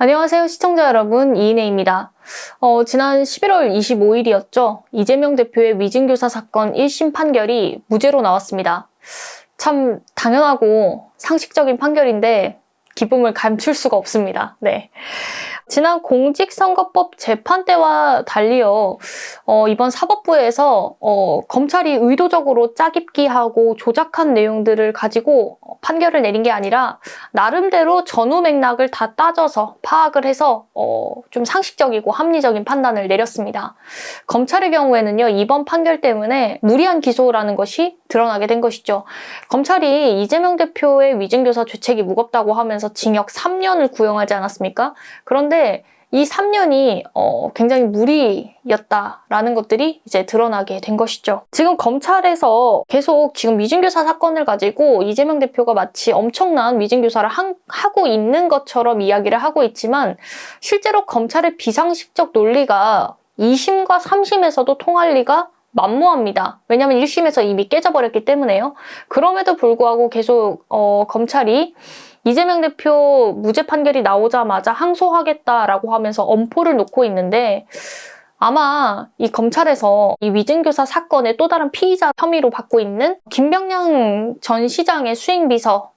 안녕하세요, 시청자 여러분. 이인혜입니다. 지난 11월 25일이었죠. 이재명 대표의 위증교사 사건 1심 판결이 무죄로 나왔습니다. 참 당연하고 상식적인 판결인데 기쁨을 감출 수가 없습니다. 네. 지난 공직선거법 재판 때와 달리요, 이번 사법부에서 검찰이 의도적으로 짜깁기하고 조작한 내용들을 가지고 판결을 내린 게 아니라 나름대로 전후 맥락을 다 따져서 파악을 해서 좀 상식적이고 합리적인 판단을 내렸습니다. 검찰의 경우에는요, 이번 판결 때문에 무리한 기소라는 것이 드러나게 된 것이죠. 검찰이 이재명 대표의 위증교사 죄책이 무겁다고 하면서 징역 3년을 구형하지 않았습니까? 그런데 이 3년이 굉장히 무리였다라는 것들이 이제 드러나게 된 것이죠. 지금 검찰에서 계속 지금 위증교사 사건을 가지고 이재명 대표가 마치 엄청난 위증교사를 하고 있는 것처럼 이야기를 하고 있지만 실제로 검찰의 비상식적 논리가 2심과 3심에서도 통할 리가 만무합니다. 왜냐하면 1심에서 이미 깨져버렸기 때문에요. 그럼에도 불구하고 계속 검찰이 이재명 대표 무죄 판결이 나오자마자 항소하겠다라고 하면서 엄포를 놓고 있는데 아마 이 검찰에서 이 위증교사 사건의 또 다른 피의자 혐의로 받고 있는 김병량 전 시장의 수행비서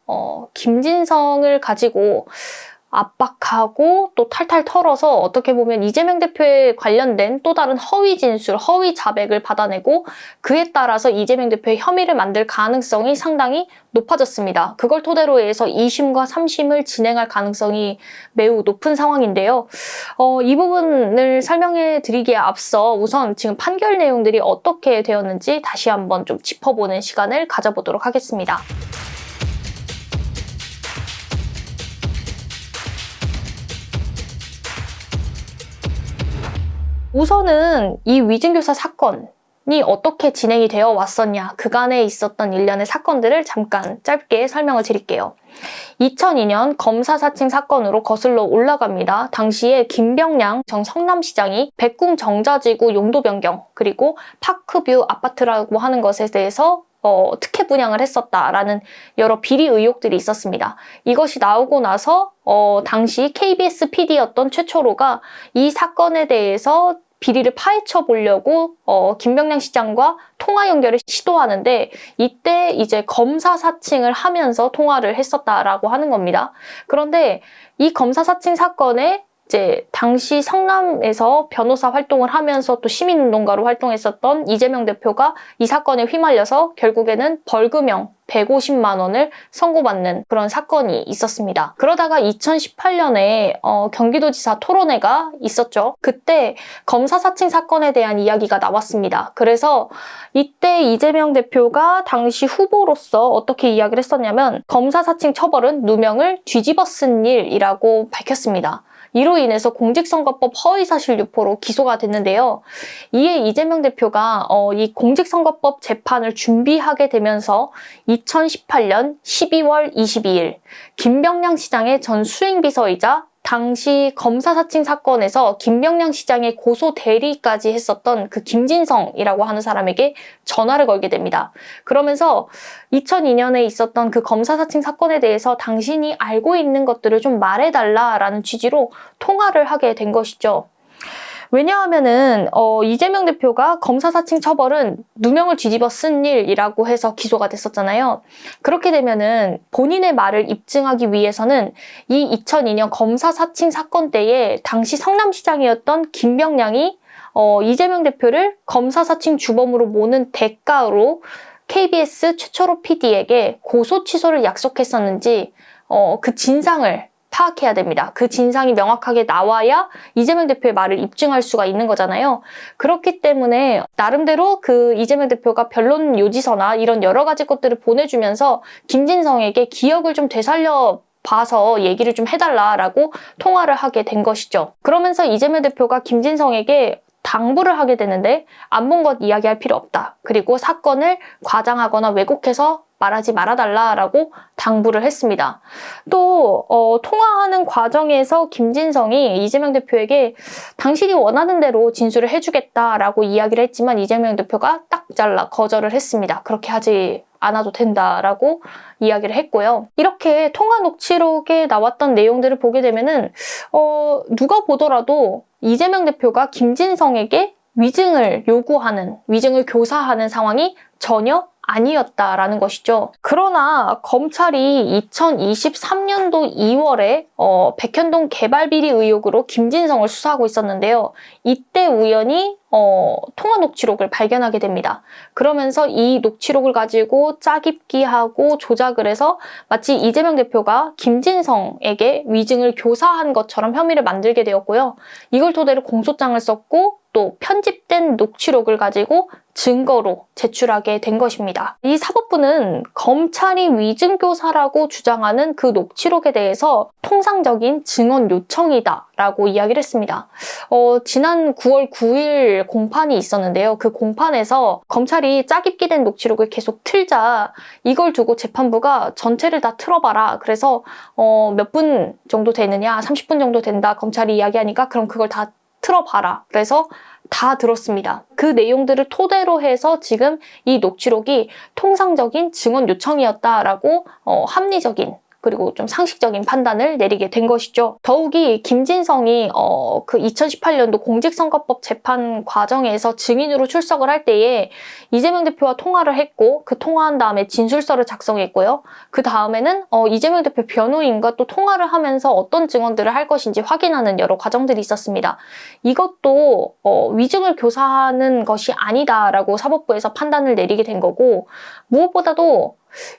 김진성을 가지고 압박하고 또 탈탈 털어서 어떻게 보면 이재명 대표에 관련된 또 다른 허위 진술, 허위 자백을 받아내고 그에 따라서 이재명 대표의 혐의를 만들 가능성이 상당히 높아졌습니다. 그걸 토대로 해서 2심과 3심을 진행할 가능성이 매우 높은 상황인데요. 이 부분을 설명해 드리기에 앞서 우선 지금 판결 내용들이 어떻게 되었는지 다시 한번 좀 짚어보는 시간을 가져보도록 하겠습니다. 우선은 이 위증교사 사건이 어떻게 진행이 되어 왔었냐, 그간에 있었던 일련의 사건들을 잠깐 짧게 설명을 드릴게요. 2002년 검사 사칭 사건으로 거슬러 올라갑니다. 당시에 김병량 전 성남시장이 백궁 정자지구 용도 변경 그리고 파크뷰 아파트라고 하는 것에 대해서 특혜 분양을 했었다라는 여러 비리 의혹들이 있었습니다. 이것이 나오고 나서 당시 KBS PD였던 최초로가 이 사건에 대해서 비리를 파헤쳐 보려고 김병량 시장과 통화 연결을 시도하는데 이때 이제 검사 사칭을 하면서 통화를 했었다라고 하는 겁니다. 그런데 이 검사 사칭 사건에 이제 당시 성남에서 변호사 활동을 하면서 또 시민운동가로 활동했었던 이재명 대표가 이 사건에 휘말려서 결국에는 벌금형 150만 원을 선고받는 그런 사건이 있었습니다. 그러다가 2018년에 경기도지사 토론회가 있었죠. 그때 검사 사칭 사건에 대한 이야기가 나왔습니다. 그래서 이때 이재명 대표가 당시 후보로서 어떻게 이야기를 했었냐면 검사 사칭 처벌은 누명을 뒤집어 쓴 일이라고 밝혔습니다. 이로 인해서 공직선거법 허위사실 유포로 기소가 됐는데요. 이에 이재명 대표가 이 공직선거법 재판을 준비하게 되면서 2018년 12월 22일 김병량 시장의 전 수행비서이자 당시 검사 사칭 사건에서 김병량 시장의 고소 대리까지 했었던 그 김진성이라고 하는 사람에게 전화를 걸게 됩니다. 그러면서 2002년에 있었던 그 검사 사칭 사건에 대해서 당신이 알고 있는 것들을 좀 말해달라라는 취지로 통화를 하게 된 것이죠. 왜냐하면은 이재명 대표가 검사 사칭 처벌은 누명을 뒤집어 쓴 일이라고 해서 기소가 됐었잖아요. 그렇게 되면은 본인의 말을 입증하기 위해서는 이 2002년 검사 사칭 사건 때에 당시 성남시장이었던 김병량이 이재명 대표를 검사 사칭 주범으로 모는 대가로 KBS 최초로 PD에게 고소 취소를 약속했었는지 그 진상을 파악해야 됩니다. 그 진상이 명확하게 나와야 이재명 대표의 말을 입증할 수가 있는 거잖아요. 그렇기 때문에 나름대로 그 이재명 대표가 변론 요지서나 이런 여러 가지 것들을 보내주면서 김진성에게 기억을 좀 되살려 봐서 얘기를 좀 해달라라고 통화를 하게 된 것이죠. 그러면서 이재명 대표가 김진성에게 당부를 하게 되는데 안 본 것 이야기할 필요 없다. 그리고 사건을 과장하거나 왜곡해서 말하지 말아달라라고 당부를 했습니다. 또 통화하는 과정에서 김진성이 이재명 대표에게 당신이 원하는 대로 진술을 해주겠다라고 이야기를 했지만 이재명 대표가 딱 잘라 거절을 했습니다. 그렇게 하지 않아도 된다라고 이야기를 했고요. 이렇게 통화 녹취록에 나왔던 내용들을 보게 되면은 누가 보더라도 이재명 대표가 김진성에게 위증을 요구하는, 위증을 교사하는 상황이 전혀 아니었다라는 것이죠. 그러나 검찰이 2023년도 2월에 백현동 개발비리 의혹으로 김진성을 수사하고 있었는데요. 이때 우연히 통화 녹취록을 발견하게 됩니다. 그러면서 이 녹취록을 가지고 짜깁기하고 조작을 해서 마치 이재명 대표가 김진성에게 위증을 교사한 것처럼 혐의를 만들게 되었고요. 이걸 토대로 공소장을 썼고 또 편집된 녹취록을 가지고 증거로 제출하게 된 것입니다. 이 사법부는 검찰이 위증교사라고 주장하는 그 녹취록에 대해서 통상적인 증언 요청이다라고 이야기를 했습니다. 지난 9월 9일 공판이 있었는데요. 그 공판에서 검찰이 짜깁기 된 녹취록을 계속 틀자 이걸 두고 재판부가 전체를 다 틀어봐라. 그래서 몇 분 정도 되느냐, 30분 정도 된다. 검찰이 이야기하니까 그럼 그걸 다 틀어봐라. 그래서 다 들었습니다. 그 내용들을 토대로 해서 지금 이 녹취록이 통상적인 증언 요청이었다라고 합리적인 그리고 좀 상식적인 판단을 내리게 된 것이죠. 더욱이 김진성이 그 2018년도 공직선거법 재판 과정에서 증인으로 출석을 할 때에 이재명 대표와 통화를 했고 그 통화한 다음에 진술서를 작성했고요. 그 다음에는 이재명 대표 변호인과 또 통화를 하면서 어떤 증언들을 할 것인지 확인하는 여러 과정들이 있었습니다. 이것도 위증을 교사하는 것이 아니다라고 사법부에서 판단을 내리게 된 거고 무엇보다도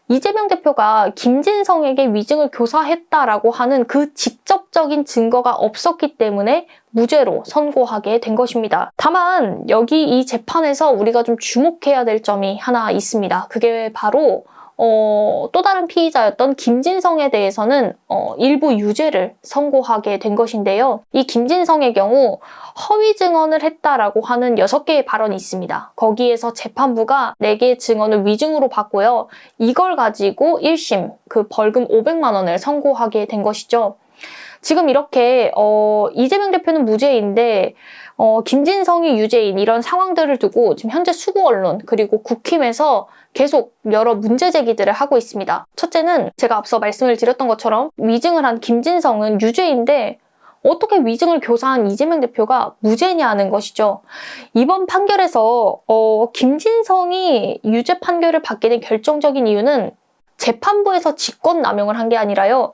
이재명 대표가 김진성에게 위증을 교사했다라고 하는 그 직접적인 증거가 없었기 때문에 무죄로 선고하게 된 것입니다. 다만 여기 이 재판에서 우리가 좀 주목해야 될 점이 하나 있습니다. 그게 바로 또 다른 피의자였던 김진성에 대해서는 일부 유죄를 선고하게 된 것인데요. 이 김진성의 경우 허위 증언을 했다라고 하는 6개의 발언이 있습니다. 거기에서 재판부가 4개의 증언을 위증으로 봤고요. 이걸 가지고 1심 그 벌금 500만 원을 선고하게 된 것이죠. 지금 이렇게 이재명 대표는 무죄인데 김진성이 유죄인 이런 상황들을 두고 지금 현재 수구 언론 그리고 국힘에서 계속 여러 문제 제기들을 하고 있습니다. 첫째는 제가 앞서 말씀을 드렸던 것처럼 위증을 한 김진성은 유죄인데 어떻게 위증을 교사한 이재명 대표가 무죄냐는 것이죠. 이번 판결에서 김진성이 유죄 판결을 받게 된 결정적인 이유는 재판부에서 직권남용을 한 게 아니라요.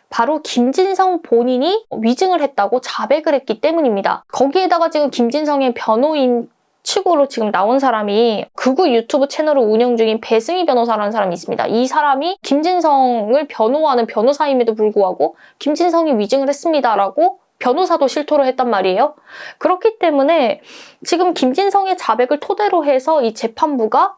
바로 김진성 본인이 위증을 했다고 자백을 했기 때문입니다. 거기에다가 지금 김진성의 변호인 측으로 지금 나온 사람이 극우 유튜브 채널을 운영 중인 배승희 변호사라는 사람이 있습니다. 이 사람이 김진성을 변호하는 변호사임에도 불구하고 김진성이 위증을 했습니다라고 변호사도 실토를 했단 말이에요. 그렇기 때문에 지금 김진성의 자백을 토대로 해서 이 재판부가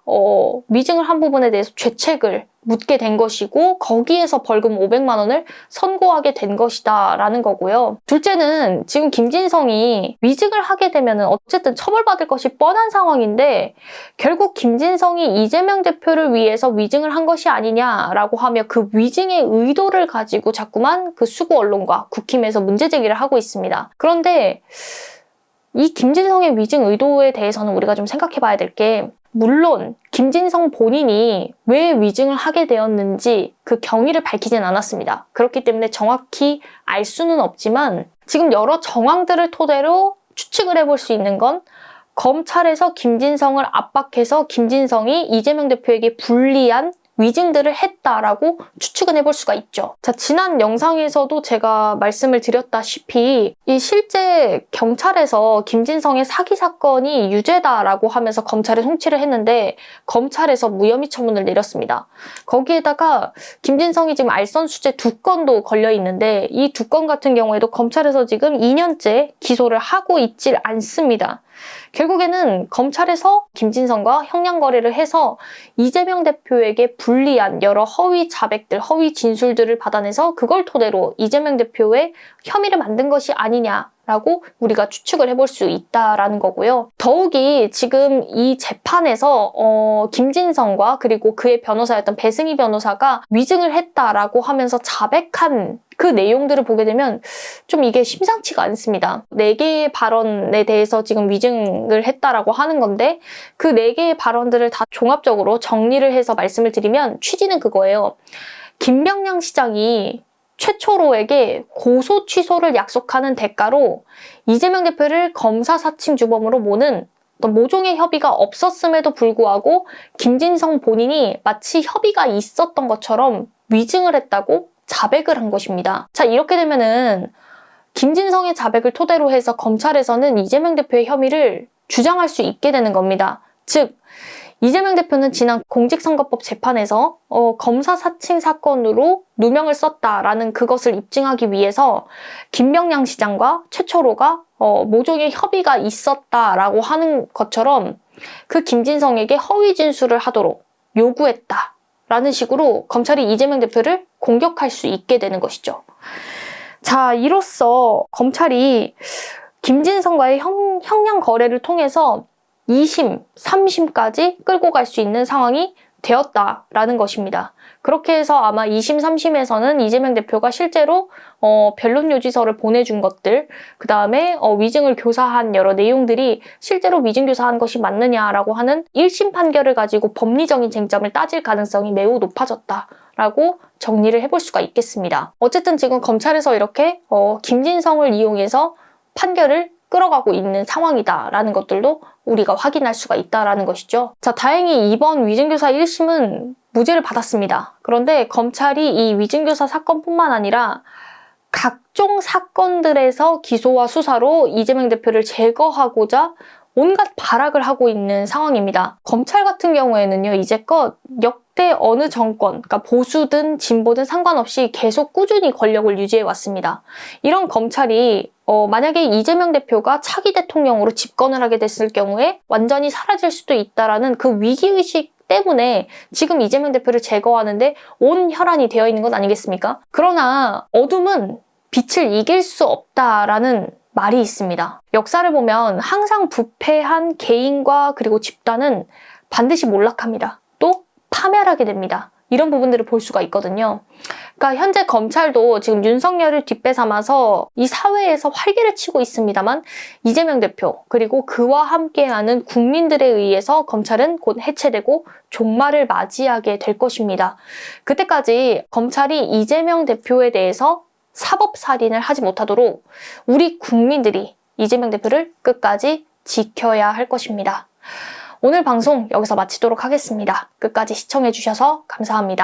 위증을 한 부분에 대해서 죄책을 묻게 된 것이고 거기에서 벌금 500만 원을 선고하게 된 것이다 라는 거고요. 둘째는 지금 김진성이 위증을 하게 되면 어쨌든 처벌받을 것이 뻔한 상황인데 결국 김진성이 이재명 대표를 위해서 위증을 한 것이 아니냐라고 하며 그 위증의 의도를 가지고 자꾸만 그 수구 언론과 국힘에서 문제 제기를 하고 있습니다. 그런데 이 김진성의 위증 의도에 대해서는 우리가 좀 생각해 봐야 될 게 물론 김진성 본인이 왜 위증을 하게 되었는지 그 경위를 밝히진 않았습니다. 그렇기 때문에 정확히 알 수는 없지만 지금 여러 정황들을 토대로 추측을 해볼 수 있는 건 검찰에서 김진성을 압박해서 김진성이 이재명 대표에게 불리한 위증들을 했다라고 추측은 해볼 수가 있죠. 자, 지난 영상에서도 제가 말씀을 드렸다시피 이 실제 경찰에서 김진성의 사기 사건이 유죄다라고 하면서 검찰에 송치를 했는데 검찰에서 무혐의 처분을 내렸습니다. 거기에다가 김진성이 지금 알선수재 2건도 걸려 있는데 이 2건 같은 경우에도 검찰에서 지금 2년째 기소를 하고 있질 않습니다. 결국에는 검찰에서 김진성과 형량 거래를 해서 이재명 대표에게 불리한 여러 허위 자백들, 허위 진술들을 받아내서 그걸 토대로 이재명 대표의 혐의를 만든 것이 아니냐 라고 우리가 추측을 해볼 수 있다라는 거고요. 더욱이 지금 이 재판에서 김진성과 그리고 그의 변호사였던 배승희 변호사가 위증을 했다라고 하면서 자백한 그 내용들을 보게 되면 좀 이게 심상치가 않습니다. 4개의 발언에 대해서 지금 위증을 했다라고 하는 건데 그 4개의 발언들을 다 종합적으로 정리를 해서 말씀을 드리면 취지는 그거예요. 김병량 시장이 최초로에게 고소 취소를 약속하는 대가로 이재명 대표를 검사 사칭 주범으로 모는 어떤 모종의 협의가 없었음에도 불구하고 김진성 본인이 마치 협의가 있었던 것처럼 위증을 했다고 자백을 한 것입니다. 자, 이렇게 되면은 김진성의 자백을 토대로 해서 검찰에서는 이재명 대표의 혐의를 주장할 수 있게 되는 겁니다. 즉, 이재명 대표는 지난 공직선거법 재판에서 검사 사칭 사건으로 누명을 썼다라는 그것을 입증하기 위해서 김병량 시장과 최초로가 모종의 협의가 있었다라고 하는 것처럼 그 김진성에게 허위 진술을 하도록 요구했다라는 식으로 검찰이 이재명 대표를 공격할 수 있게 되는 것이죠. 자, 이로써 검찰이 김진성과의 형량 거래를 통해서 2심, 3심까지 끌고 갈 수 있는 상황이 되었다라는 것입니다. 그렇게 해서 아마 2심, 3심에서는 이재명 대표가 실제로 변론 요지서를 보내준 것들, 그 다음에 위증을 교사한 여러 내용들이 실제로 위증 교사한 것이 맞느냐라고 하는 1심 판결을 가지고 법리적인 쟁점을 따질 가능성이 매우 높아졌다라고 정리를 해볼 수가 있겠습니다. 어쨌든 지금 검찰에서 이렇게 김진성을 이용해서 판결을 끌어가고 있는 상황이다라는 것들도 우리가 확인할 수가 있다라는 것이죠. 자, 다행히 이번 위증교사 1심은 무죄를 받았습니다. 그런데 검찰이 이 위증교사 사건뿐만 아니라 각종 사건들에서 기소와 수사로 이재명 대표를 제거하고자 온갖 발악을 하고 있는 상황입니다. 검찰 같은 경우에는요, 이제껏 역대 어느 정권, 그러니까 보수든 진보든 상관없이 계속 꾸준히 권력을 유지해 왔습니다. 이런 검찰이 만약에 이재명 대표가 차기 대통령으로 집권을 하게 됐을 경우에 완전히 사라질 수도 있다라는 그 위기의식 때문에 지금 이재명 대표를 제거하는데 온 혈안이 되어 있는 것 아니겠습니까? 그러나 어둠은 빛을 이길 수 없다라는 말이 있습니다. 역사를 보면 항상 부패한 개인과 그리고 집단은 반드시 몰락합니다. 또 파멸하게 됩니다. 이런 부분들을 볼 수가 있거든요. 그러니까 현재 검찰도 지금 윤석열을 뒷배삼아서 이 사회에서 활개를 치고 있습니다만 이재명 대표 그리고 그와 함께하는 국민들에 의해서 검찰은 곧 해체되고 종말을 맞이하게 될 것입니다. 그때까지 검찰이 이재명 대표에 대해서 사법살인을 하지 못하도록 우리 국민들이 이재명 대표를 끝까지 지켜야 할 것입니다. 오늘 방송 여기서 마치도록 하겠습니다. 끝까지 시청해주셔서 감사합니다.